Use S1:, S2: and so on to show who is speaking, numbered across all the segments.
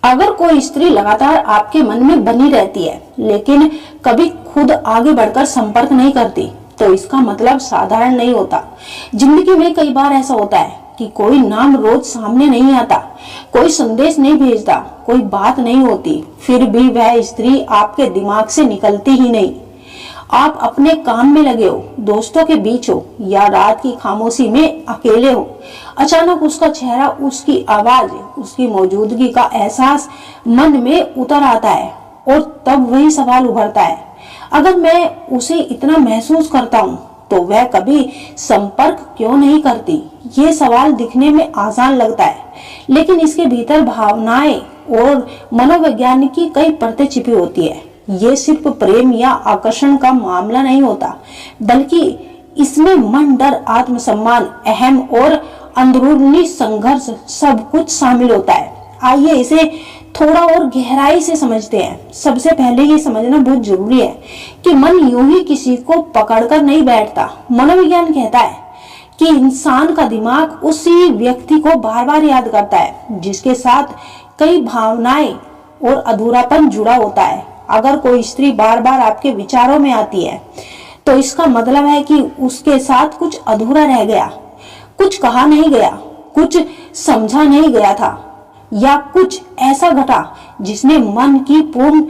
S1: अगर कोई स्त्री लगातार आपके मन में बनी रहती है लेकिन कभी खुद आगे बढ़कर संपर्क नहीं करती, तो इसका मतलब साधारण नहीं होता। जिंदगी में कई बार ऐसा होता है कि कोई नाम रोज सामने नहीं आता, कोई संदेश नहीं भेजता, कोई बात नहीं होती, फिर भी वह स्त्री आपके दिमाग से निकलती ही नहीं। आप अपने काम में लगे हो, दोस्तों के बीच हो या रात की खामोशी में अकेले हो, अचानक उसका चेहरा, उसकी आवाज, उसकी मौजूदगी का एहसास मन में उतर आता है और तब वही सवाल उभरता है, अगर मैं उसे इतना महसूस करता हूँ तो वह कभी संपर्क क्यों नहीं करती। ये सवाल दिखने में आसान लगता है, लेकिन इसके भीतर भावनाएं और मनोविज्ञान की कई परतें छिपी होती है। ये सिर्फ प्रेम या आकर्षण का मामला नहीं होता, बल्कि इसमें मन, डर, आत्मसम्मान, अहम और अंदरूनी संघर्ष सब कुछ शामिल होता है। आइए इसे थोड़ा और गहराई से समझते हैं। सबसे पहले ये समझना बहुत जरूरी है कि मन यूं ही किसी को पकड़कर नहीं बैठता। मनोविज्ञान कहता है कि इंसान का दिमाग उसी व्यक्ति को बार बार याद करता है जिसके साथ कई भावनाएं और अधूरापन जुड़ा होता है। अगर कोई स्त्री बार बार आपके विचारों में आती है तो इसका मतलब है कि उसके साथ कुछ अधूरा रह गया, कुछ कहा नहीं गया, कुछ समझा नहीं गया था, या कुछ ऐसा घटा जिसने मन की पूर्ण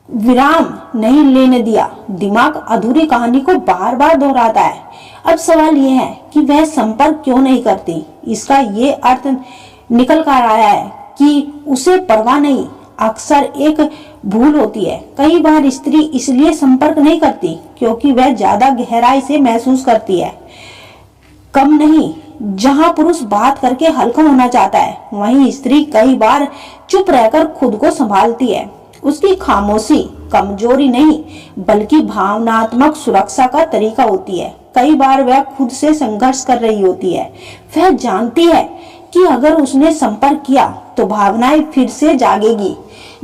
S1: विराम नहीं लेने दिया। दिमाग अधूरी कहानी को बार बार दोहराता है। अब सवाल यह है कि वह संपर्क क्यों नहीं करती। इसका ये अर्थ निकल कर आया है कि उसे परवाह नहीं। अक्सर एक भूल होती है। कई बार स्त्री इसलिए संपर्क नहीं करती क्योंकि वह ज्यादा गहराई से महसूस करती है, कम नहीं। जहां पुरुष बात करके हल्का होना चाहता है, वहीं स्त्री कई बार चुप रहकर खुद को संभालती है। उसकी खामोशी कमजोरी नहीं, बल्कि भावनात्मक सुरक्षा का तरीका होती है। कई बार वह खुद से संघर्ष कर रही होती है। वह जानती है कि अगर उसने संपर्क किया तो भावनाएं फिर से जागेगी।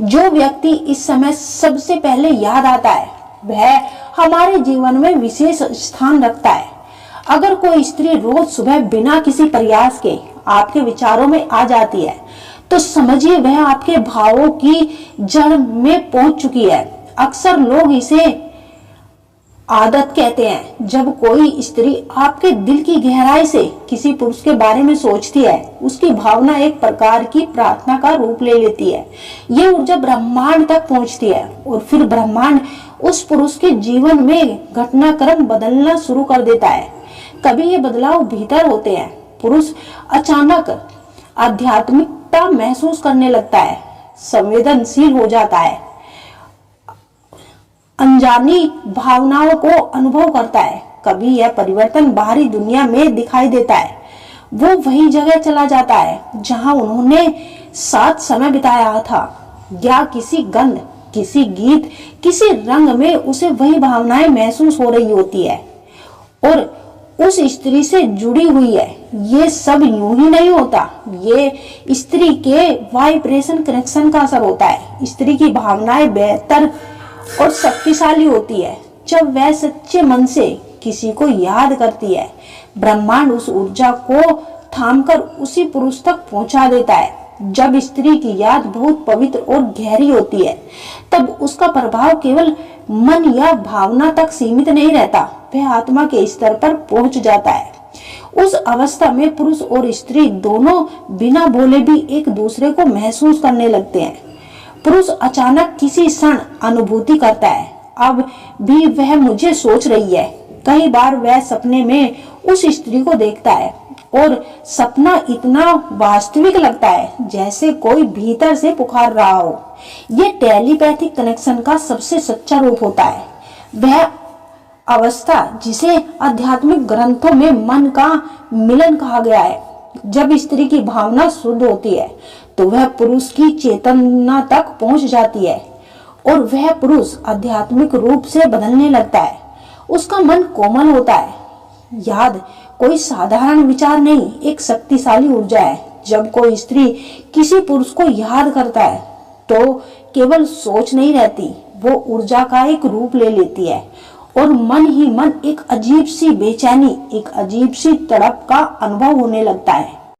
S1: जो व्यक्ति इस समय सबसे पहले याद आता है वह हमारे जीवन में विशेष स्थान रखता है। अगर कोई स्त्री रोज सुबह बिना किसी प्रयास के आपके विचारों में आ जाती है तो समझिए वह आपके भावों की जड़ में पहुंच चुकी है। अक्सर लोग इसे आदत कहते हैं। जब कोई स्त्री आपके दिल की गहराई से किसी पुरुष के बारे में सोचती है, उसकी भावना एक प्रकार की प्रार्थना का रूप ले लेती है। ये ऊर्जा ब्रह्मांड तक पहुंचती है और फिर ब्रह्मांड उस पुरुष के जीवन में घटनाक्रम बदलना शुरू कर देता है। कभी ये बदलाव भीतर होते हैं। पुरुष अचानक आध्यात्मिकता महसूस करने लगता है, संवेदनशील हो जाता है, अनजानी भावनाओं को अनुभव करता है। कभी यह परिवर्तन बाहरी दुनिया में दिखाई देता है। वो वही जगह चला जाता है जहां उन्होंने साथ समय बिताया था, या किसी गंध, किसी गीत, किसी रंग में उसे वही भावनाएं महसूस हो रही होती है और उस स्त्री से जुड़ी हुई है। ये सब यूं ही नहीं होता, ये स्त्री के वाइब्रेशन कनेक्शन का असर होता है। स्त्री की भावनाएं बेहतर और शक्तिशाली होती है जब वह सच्चे मन से किसी को याद करती है। ब्रह्मांड उस ऊर्जा को थामकर उसी पुरुष तक पहुंचा देता है। जब स्त्री की याद बहुत पवित्र और गहरी होती है तब उसका प्रभाव केवल मन या भावना तक सीमित नहीं रहता, वह आत्मा के स्तर पर पहुंच जाता है। उस अवस्था में पुरुष और स्त्री दोनों बिना बोले भी एक दूसरे को महसूस करने लगते हैं। पुरुष अचानक किसी क्षण अनुभूति करता है, अब भी वह मुझे सोच रही है। कई बार वह सपने में उस स्त्री को देखता है और सपना इतना वास्तविक लगता है जैसे कोई भीतर से पुकार रहा हो। यह टेलीपैथिक कनेक्शन का सबसे सच्चा रूप होता है। वह अवस्था जिसे आध्यात्मिक ग्रंथों में मन का मिलन कहा गया है। जब स्त्री की भावना शुद्ध होती है तो वह पुरुष की चेतना तक पहुंच जाती है और वह पुरुष आध्यात्मिक रूप से बदलने लगता है। उसका मन कोमल होता है। याद कोई साधारण विचार नहीं, एक शक्तिशाली ऊर्जा है। जब कोई स्त्री किसी पुरुष को याद करता है तो केवल सोच नहीं रहती, वो ऊर्जा का एक रूप ले लेती है और मन ही मन एक अजीब सी बेचैनी, एक अजीब सी तड़प का अनुभव होने लगता है।